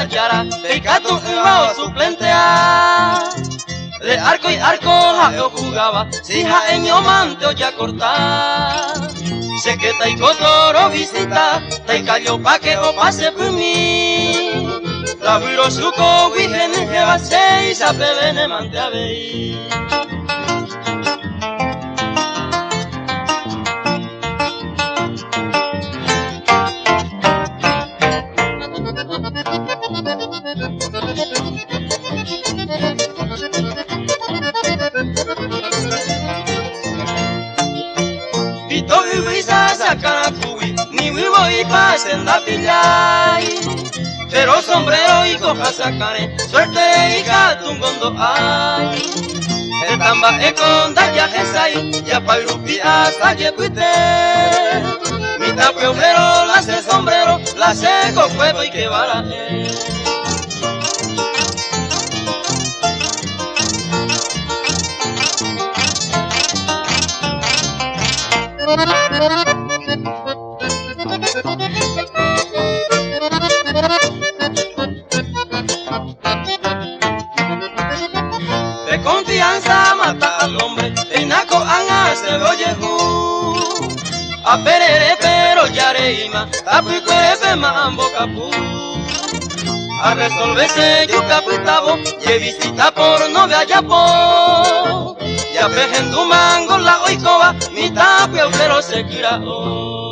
yara, pecatu uao suplentea. De arco y arco jaeo jugaba, si jaeño manteo ya cortar. Sé que taiko toro visita, taikayo pa que o pase por mí. La viro suko wihene jeva sei, sape vene mante a vei. Pito ubisa sakana kubi, ni vivo y pasen da pillai. Pero sombrero y coja sacane, suerte y catungondo ay. El tamba e conda ya jesai, ya pairupi hasta que puite. Mi tape obrero, la se sombrero, la se cocuevo y que baraje. De confianza mata al hombre, en naco anga se oye a perere pero ya reima, tapu y cuepe mambo capu. A resolverse yo capitavo, y visita por novia ya po. Ya pejen tu mango la oicoba, mi tapu y autero se kirao.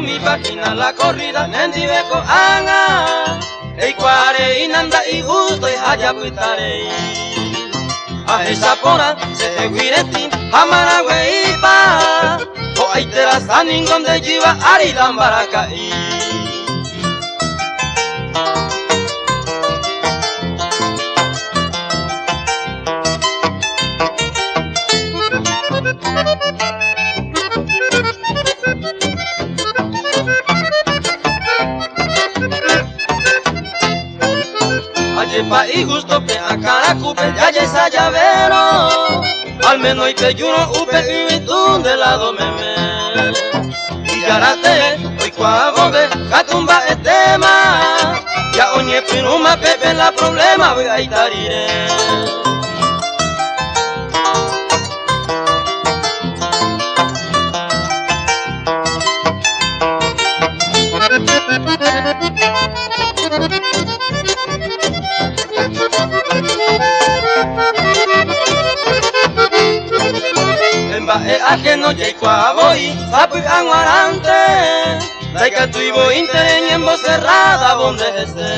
Mi página la corrida, nendi beko anga. Ei cuare inanda y gusto y haya puitare. A esa pora se te guiretin, hamara weipa. O aitera sanin donde jiva aridan barakai. Pa y gusto pe a cara cupe ya esa llavero. Al menos hay peyuno upe y tú de lado meme. Y yarate hoy cuabobe catumba el tema. Ya oñe pinuma pepe la problema voy a itarire. Ajeno llego a voy, sapu anguarante. Daika tu ibo intereni en voz cerrada, bonde ese.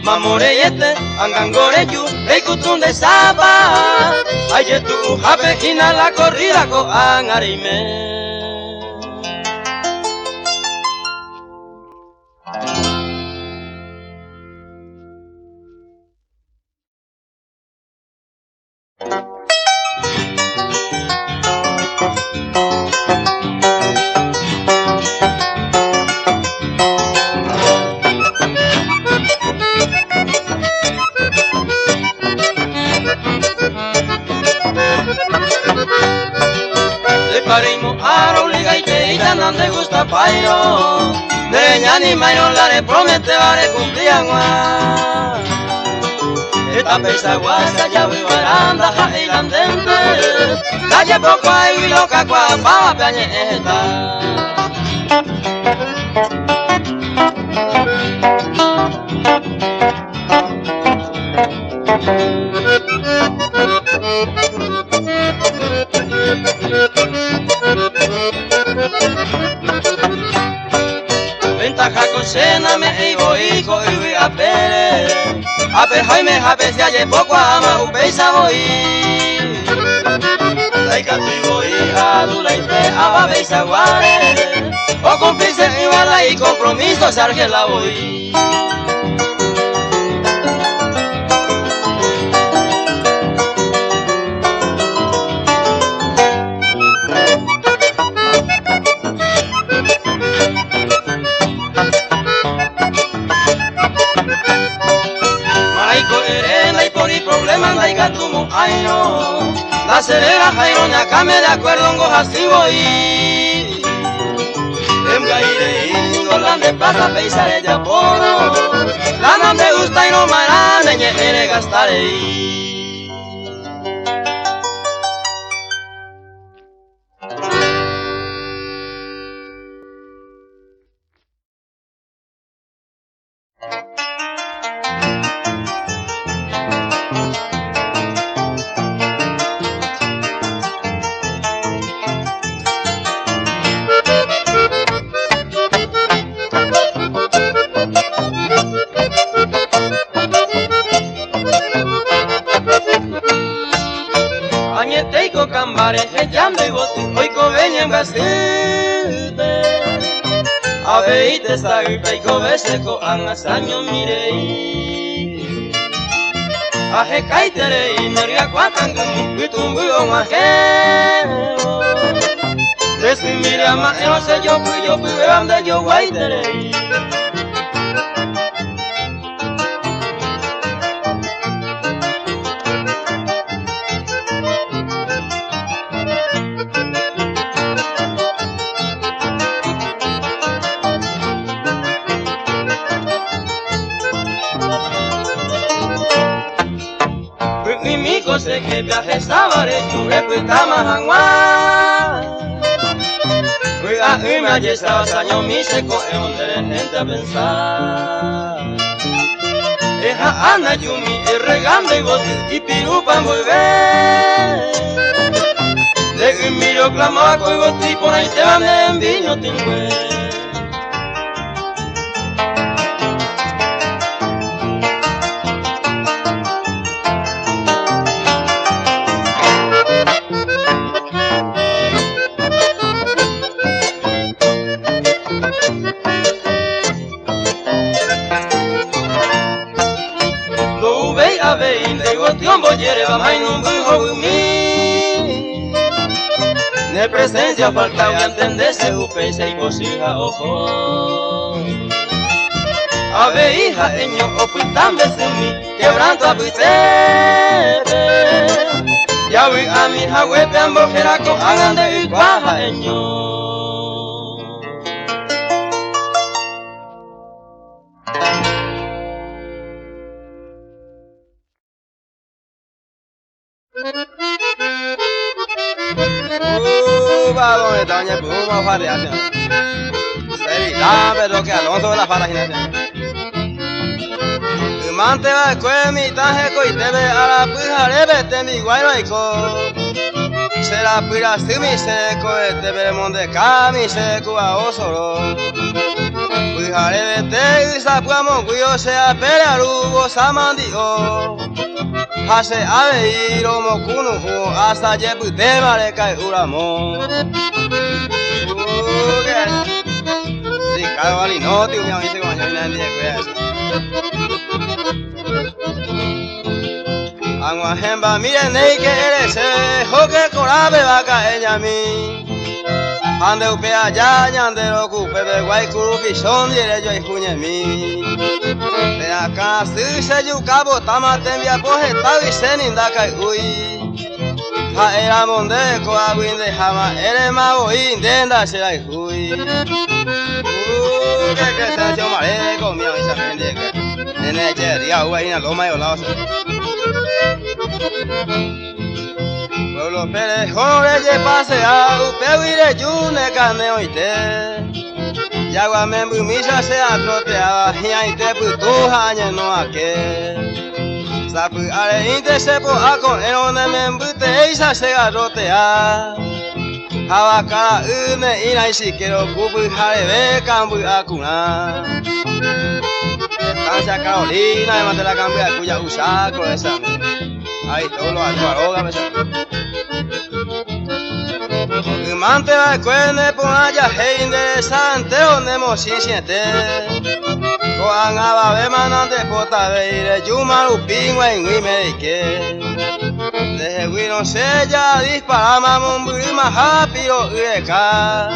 Mamoreyete, angangoreyu, reikutun de sapa. Ayetu japejina la corrida ko angarime. Nande gusta pairo, nereña ni mayo la le promete vale cumplían gua. Esta pesa guasa ya voy baranda ja ilandente, calle poco hay loca cua pa peñe esta. Ventaja con cena me ibo y coi a pere. A per jaime a ver si hay poco ama upeisa voy. laika tuigo hija, dulaite ababe isaguare, o cumplice iguala y compromiso sarge la voy. Laika tumo aino, la serera jairo nyakame de acuerdo ngo hasi voy. Emgaire indo lande plaza peisare japoro, lana me gusta y no marane nye ere gastare. Teiko kambare hejando y boti oiko venyen gasite abeite sagipa iko beseko angasanyo mirei aje kaitere ineria kwatangu itumbu omaje desimiria ma no se yo ande yo waitere. Sé que viaje sabare tu repita mahangwa Cuida y me haya estado años mi seco en donde la gente a pensar Eja ana yumi y regando y vos y pirupa volver De un miro clamaco y vos y por ahí te van en viño tingüe Tiombo yereba mainumbu houmi Ne presencia falta y entenderse upese y vos hija ojo Ave hija eño opitambe sumi quebranto apuitete Ya vi a mi hija huepe ambojeraco hagan de iguaja eño Donde doña Puma fare hace Seri, dame lo que Alonso de la fara jinete Mante va de mi taje y te ve a la puja rebete mi guayroico Será pira sumi seco te ve monde cami seco a osoro Puja rebete y sapuamo guyo sea perarugo samandio Hase ave iro mokunu hasta jepu te mare kai uramo Si kawali no te unya ise ko nya ndi ko Angwa hemba mire nei que eres hoke korabe baka enyami Ande upe allá ñandero cupe de guaicuru pichón dire yo y juñemi De acá si se yucabo tama tembia poje tabi seninda kai ui Ha era monde ko aguinde jama ere mago indenda serai hui que se yo mare ko mi isa pende que Nene che dia ua ina loma yo lao Pueblo Pérez, joven de pasea, upehuire yune cane oite. Yagua membu misa se atropeaba, y ahí te putuja no aquel. Sapu are inte se po akon, en membu te isa se garrotea. Habakara une ina y si quiero cubu jarebe cambu acuna. Estancia Carolina, además de la cambia cuya usa con esa. Ahí todos los arogas, Mante va cuene por allá interesante donde mosiciente. Coan ababe manante pota veire yuma upingo en wimeke. Desde Wino sella disparama mumbima japiro ureka.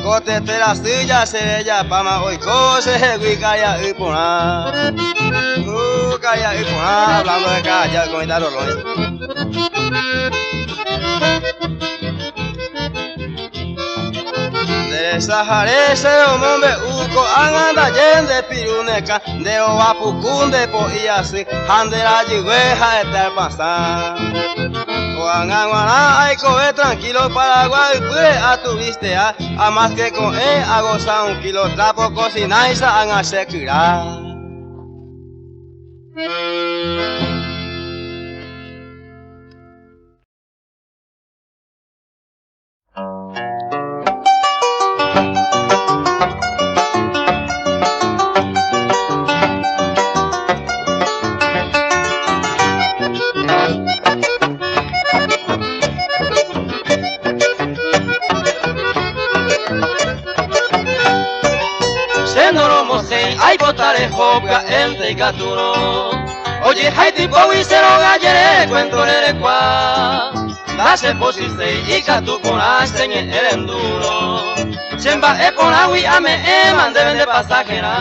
Cote te la silla sella pama hoy cose wikaya upona. Kaya upona hablando de calla el comentario lo es. De Sahara se omombe uko anganda yende piruneka de oapukunde po iasi handera yigüeja estar pasando. Oanganguana hay comer tranquilo Paraguay puede a tu vistea a más que con a gozar un kilo trapo cocinar y se han a securar. Ay botare hobga ente gaturo. Oye haiti powi se lo gallere cuento le qua. Dase posise y catu con aseñe el enduro. Semba e ponawi ame eman deben de pasajera.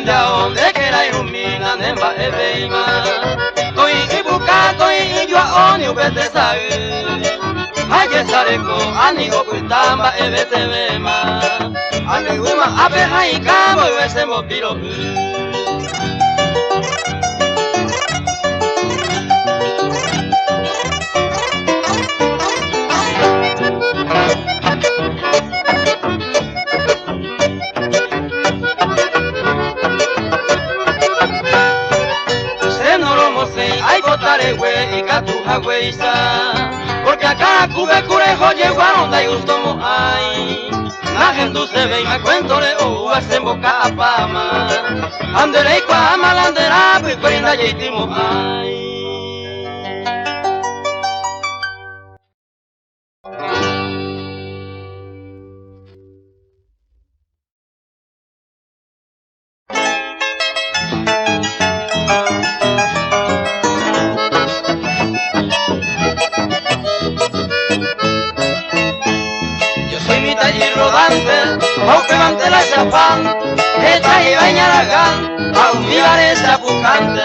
Donde que la ilumina nemba ebeima Koi ibuka koi ijua oni ubete sae Haye sareko ani okutamba ebete bema Ani uma abe haikamo iwese mopiro y catuja hueiza porque acá cube curejo llegó a donde gustomo hay la gente se ve y me cuento le o hacen boca a pama andere y kwa malandera pues prenda yeitimo hay aunque mantela ese afán, esta y bañaragán, aún mi vareza buscante.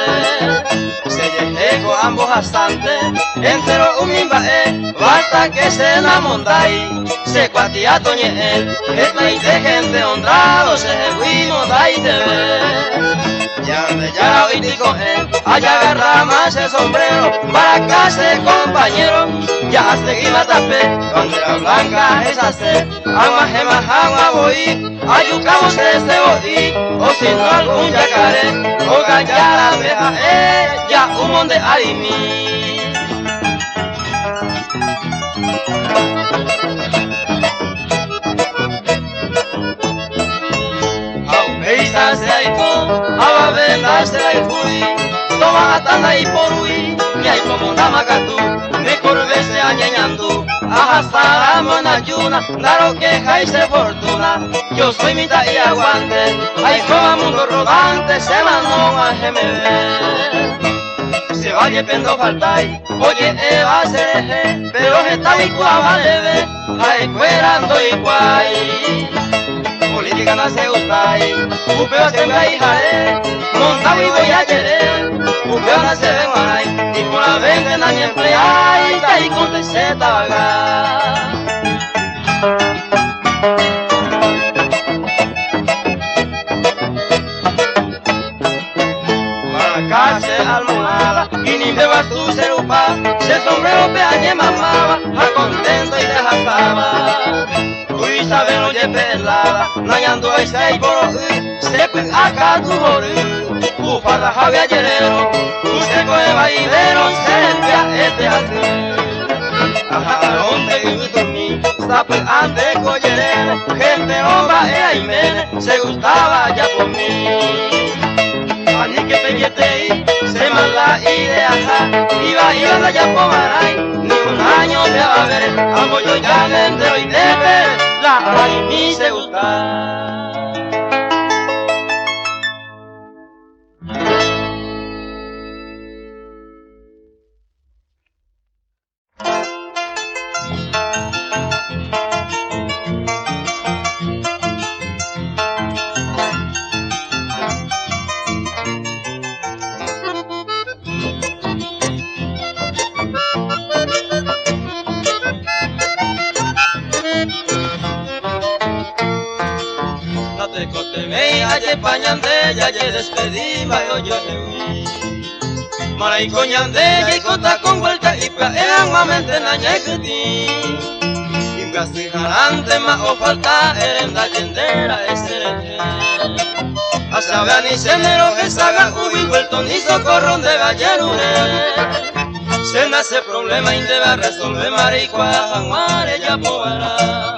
Se llegué ambos bastantes, entero un imbae, basta que se enamondai, se cuatía toñe, esta y de gente honrado, se fuimos da y te ve. Ya de ya hoy con él, allá agarra más el sombrero, para casa el compañero, ya seguimos tapé, bandera blanca es hacer, agua gema, agua voy, ayucamos ese bodí, o si no algún yacaré, o gallara deja ya un monte arimí. Se ahí con, a la se ahí fui, toma atanda y por huir, que hay como una macatú, me corve se añeñando, a hasta la mona yuna, daro queja y se fortuna, yo soy mitad y aguante, hay como mundo rodante, se mandó a GMB. Se vaya pendo faltai, oye Eva se deje, pero está mi cuava leve, ahí cuerando y guay. Política no se gusta y upeo se me hijare, montado y voy a querer, upeo no se ven ahí, y por la venta nadie emplea, y está ahí con receta vaga. Para la cárcel almohada, y ni beba su cerupa, se sombrero peañe mamaba, a contento y dejastaba. Uy, saben oye pelada, nañando ese y por hoy, se pues acá tu jori, bufanda Javier Ayerero, usted coge bailero, se así. Donde dormí, sabe ante collere, gente romba e aimene, se gustaba ya por mí. Ani que pellete se mala idea, iba allá por Maray, ni un año de haber, amo yo ya dentro y de ver, la ani se gusta. Pañande ya ye despedí bayo yo de huí Maray coñande ya cota con vuelta y eran mamente na ñeketi Imgasi jarante ma o falta erenda yendera eserete Hasta vean y semero que saga ubi vuelto ni socorro de gallerure Se nace problema y debe resolver maricoa mare ya poara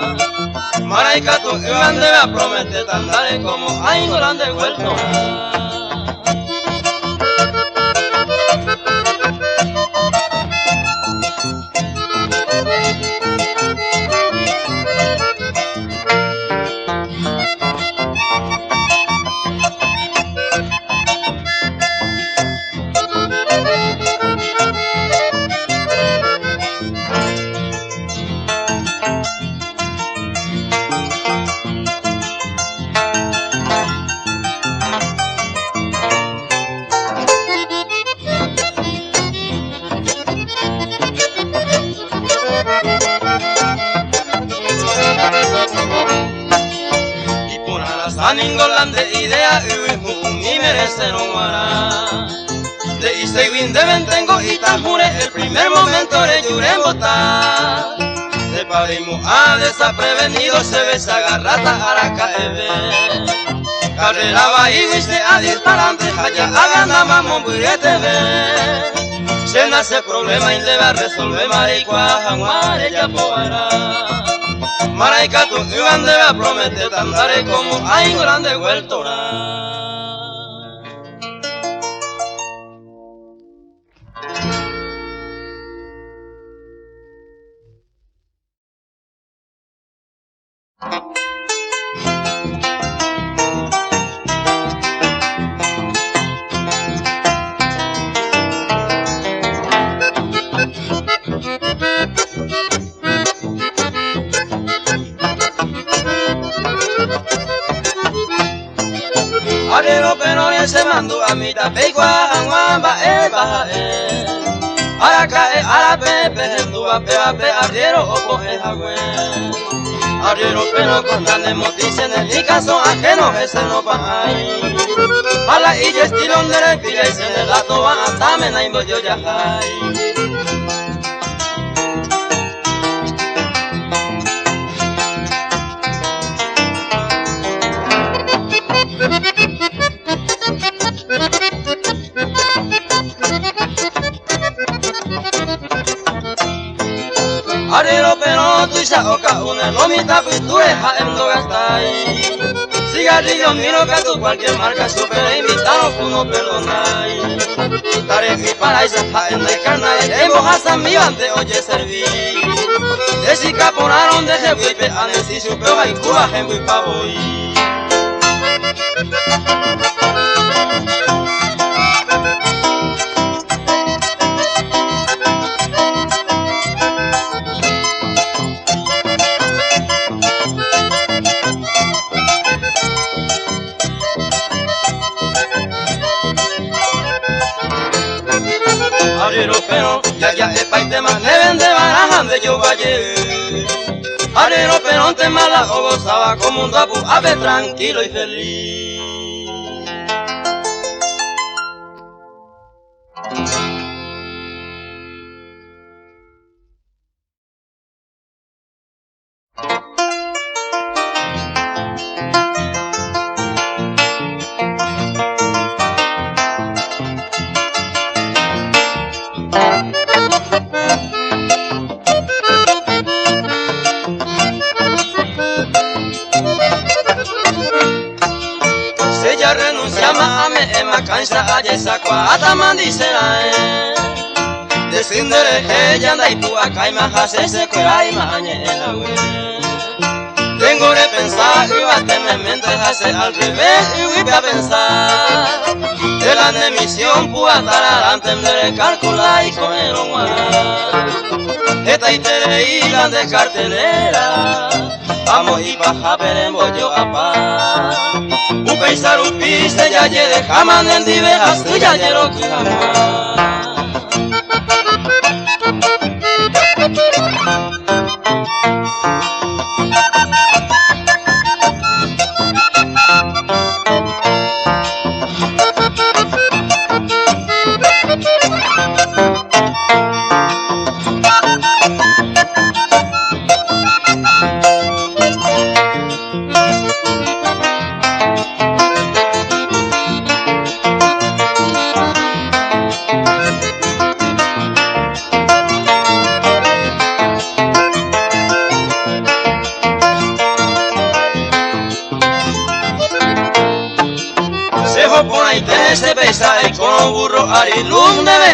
Maraicatu iban debe prometer tandare como ay no la han devuelto. Aningolande idea y merece no hará. De Isegwin deben tengo y tajure el primer momento de Yuren botar. De Parimo a desaprevenido se ve esa garrata araca eve. Carrera va y viste a disparante allá aganda mamón burete ve. Se nace problema y debe resolver maricua jaguare ya poará. Maraicatu iban debe prometer tandare como hay grande vuelto. Arero pero ya se mandó a mi tapeigua anguamba baja Ara pepe hendua pe arriero opo jagüe Arriero pero con tan motices en mi caso ajeno ese no va ahí Mala y yo estilo de repila y se en el lato va a dame na imbo yo ya hay Arero pero tu ya oca una lomita pues tú deja en lo gastai Cigarrillo miro que tu cualquier marca super invitado que no perdonai Tare mi paraíso en la carnaval en bojaza mi bande oye serví De si caporaron de jebuipe a nesi supeo va en Cuba en Buipavoy Arero pero ya el país de más deben de barajan de yo valle Arero pero te mala o gozaba como un dabu ave tranquilo y feliz cansa ayesa cuata mandicera desindere ella anda y tú acá y majase se cuera y mañana tengo que pensar y bateme mientras hace al revés y voy a pensar de la emisión pueda estar adelante de calcular y con el esta y te irán de cartelera vamos y baja veremos yo a paz un pensar un piste ya ye de jaman en diverjas ya ye lo que se besa y con burro arilum debe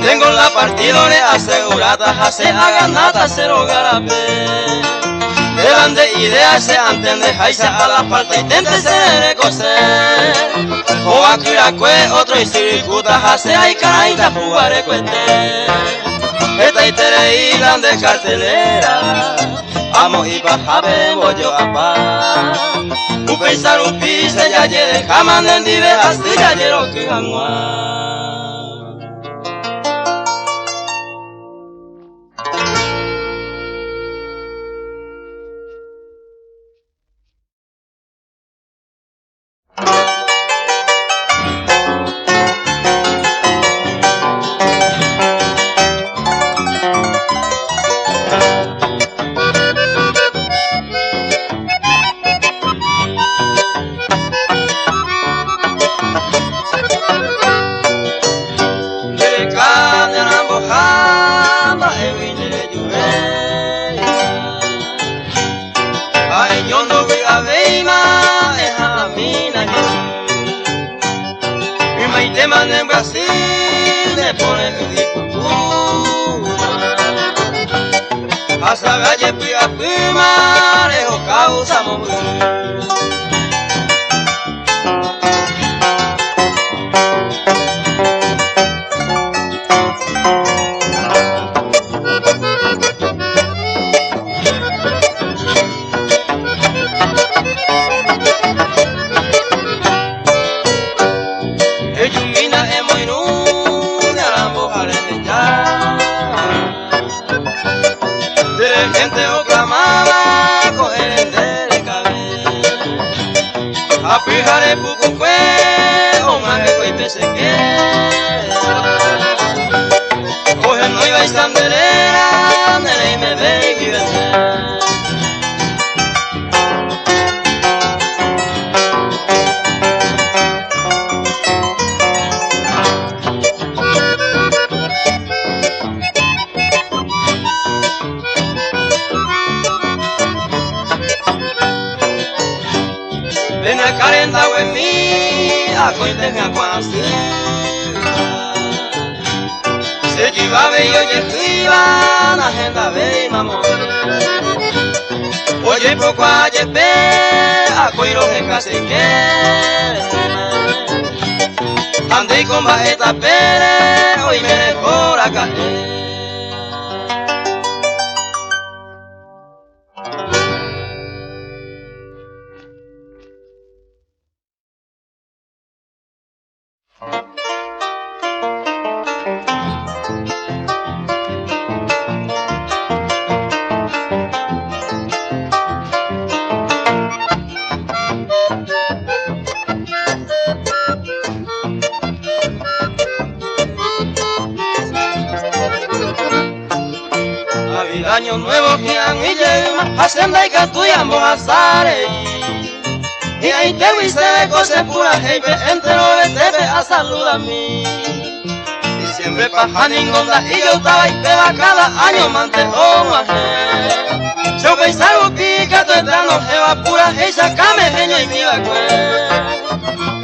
tengo la partida de asegurada hace a ganata cero garape delante ideas se antende jaisa a la parte y tente se recocer o aquí la cue otro y circuta hace ay caraita jugaré cuente esta y tere irán de cartelera vamos y baja vemos yo a paz un pensar un pise ya ye de jaman en diverjas ya ye lo que en Brasil le pone hasta galle pia prima lejos causa morir Apijare pucuque, o maje coi peseque. Oje no iba a estandelera, nene y me ve y vive. Carenta en mí, a coiteja cuasi. Se lleva bello y escriba, la agenda ve y mamón. Oye poco a yepe, a coiro de casi que. Andé con bajeta pere, hoy me dejó la caer. Año nuevo que han y lleva hacienda y catuyamos azares y ahí te viste de cosas puras hey, entero de tebe a salud a mí diciembre siempre paja ningonda y yo estaba y peba cada año mante o maje. Se pensaron pica tu eterno jeva pura y sacame genio y mi vacue.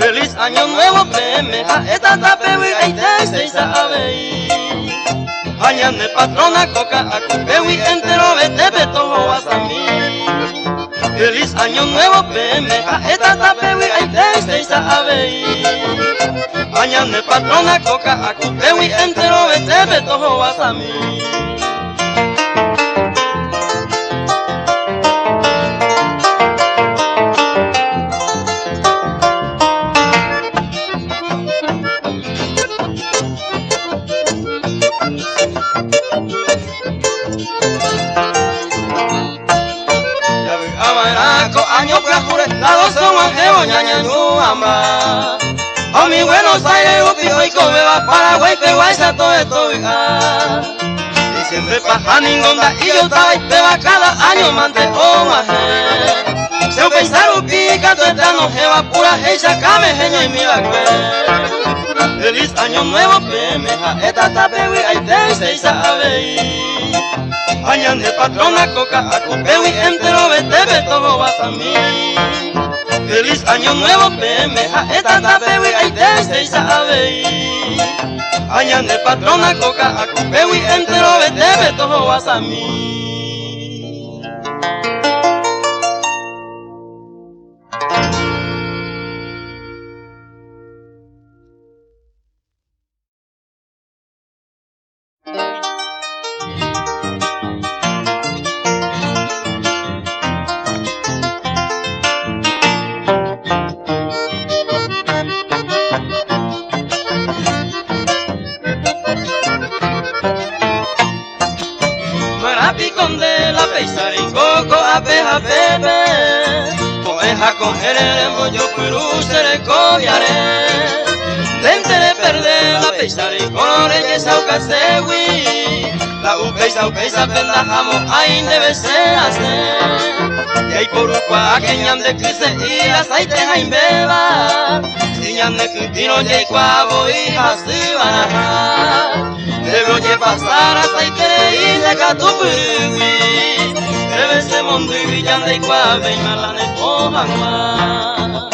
Feliz año nuevo pemeja esta tapewi y te se sabe. Añane patrona coca a cupewi entero vete betojo hasta mí. Feliz año nuevo pemeja esta tapewi y te se sabe. Añane patrona coca a cupewi entero vete betojo hasta mí. Año que jure, la dos son anjeo, ñaña ñuamba. A mi Buenos Aires, Upijo y Cobeba, Paraguay, Peguay, Sato de Tobica. Y siempre paja ningonda y yo estaba y peba cada año mante o maje. Se pensaron pica, tu eterno jeva pura, y sacame genio y mi vacue. Feliz año nuevo, pemeja, esta tapewi, ay te se sabe. Añane patrona coca a cupewi entero vete betojo vas a mí. Feliz año nuevo pemeja esta tapewi ay te se sabe. Añane patrona coca a cupewi entero vete betojo vas a mí. Picón de la peisar y coco abeja bebé. Coeja con jerez, yo perú se le cogiaré. Dente de perder la peisar y colores que sauca sewi. La upeisa pendajamos ahí debe ser hacer. Y hay por upa que ñan de crisis y aceite jain beba. Y ñan de cristino y cuavo y así van a debo que pasar aceite y de catupirui. Debe ser mundo y brillante y cuave y malane cojan más.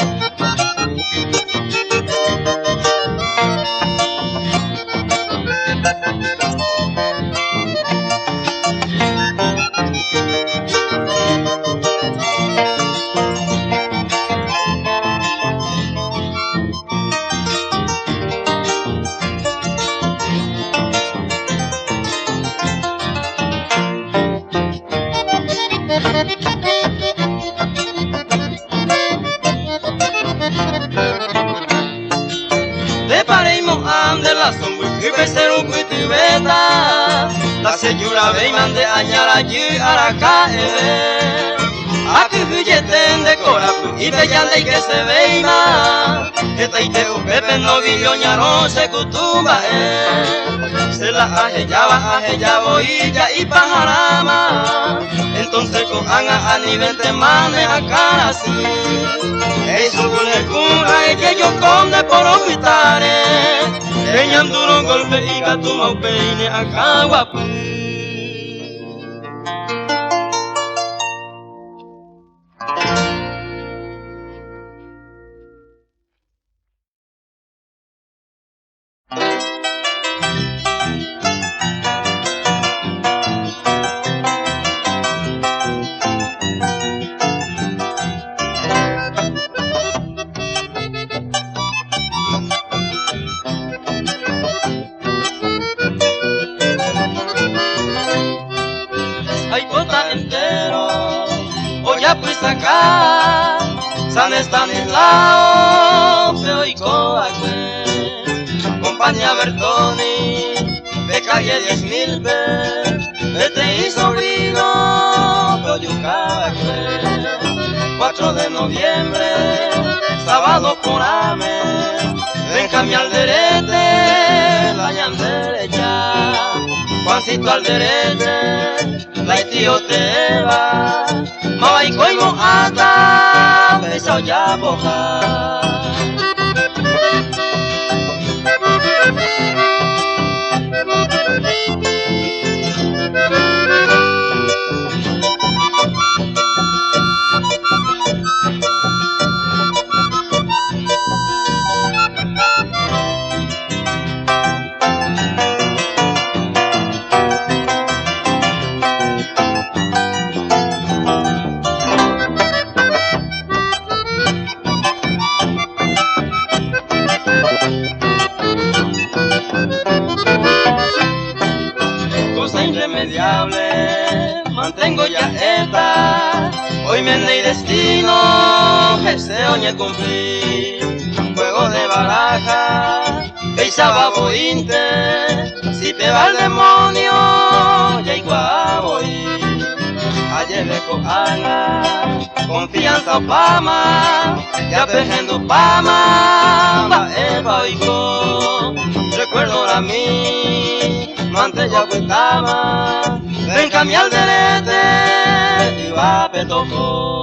De pareimo ande la sombra y becer un cuitibeta. La señora Beyman de añara allí a la cae. Aquí billeten de corapu y bellande y que se veima. Que te ite un pepe no villoñaron se cutumba se la ajellaba y ya y pajarama. Entonces con anga a nivel de maneja cara así. Eso con el cura y que yo conde por omitare. Eñan duro golpe y gatuma peine a caguapu. Ay, bota entero, voy a pues acá, San Estanislao, Peo y Coaque, compañía Bertoni, de calle 10.000 vete y sobrino, Peo Yucaque, 4 de noviembre, sábado por ame, Benjamín Alderete, la derecha, Juancito Alderete, la tío Teba, Mabaico y Mojata, Besa ya boja. Cosa irremediable, mantengo ya esta. Hoy me ley destino, ese oñe cumplir. Juego de baraja, que sábado inte. Si te va el demonio, ya igual voy. Ayer le coana, confianza o pama, ya pejendo pama, va eva y co. Recuerdo a mí, no antes ya cuitaba, ven cambiar de lete y va a petocó.